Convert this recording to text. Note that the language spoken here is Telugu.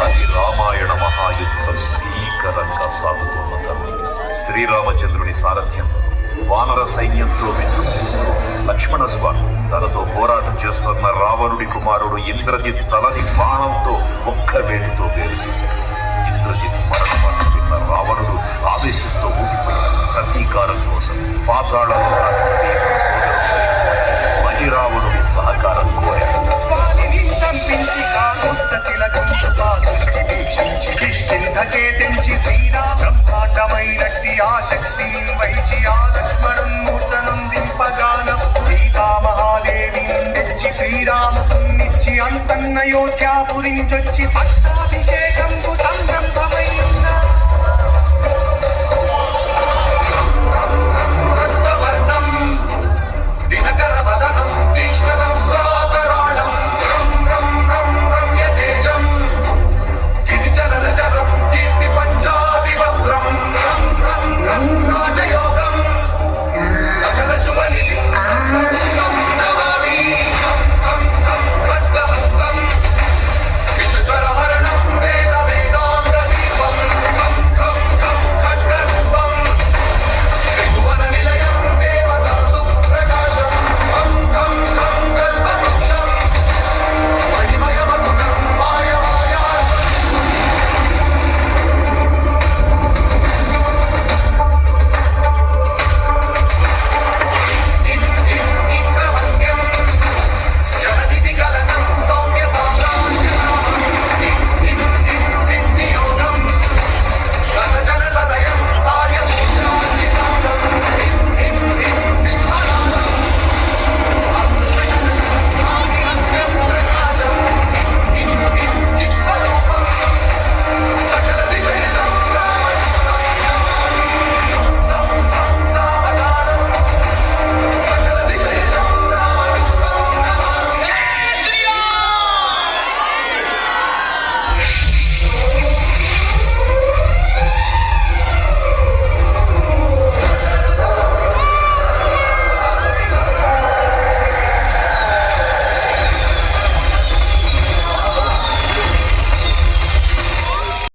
అది రామాయణ మహాయుద్ధం భీకరంగా సాగుతున్న తరుణం. శ్రీరామచంద్రుని సారథ్యంలో వానర సైన్యంతో విజృంభిస్తూ లక్ష్మణ స్వామి తనతో పోరాటం చేస్తున్న రావణుడి కుమారుడు ఇంద్రజిత్ తలని బాణంతో ఒక్క వేడితో వేరు చేశాడు. ఇంద్రజిత్ మరణమాట విన్న రావణుడు ఆవేశంతో ఊగిపోయాడు. ప్రతీకారం కోసం పాతాళంలో మహిరావణుడి సహకారం కోరాడు. కిష్కింధకే తెంచి శ్రీరామ బ్రహ్మాండమైనట్టి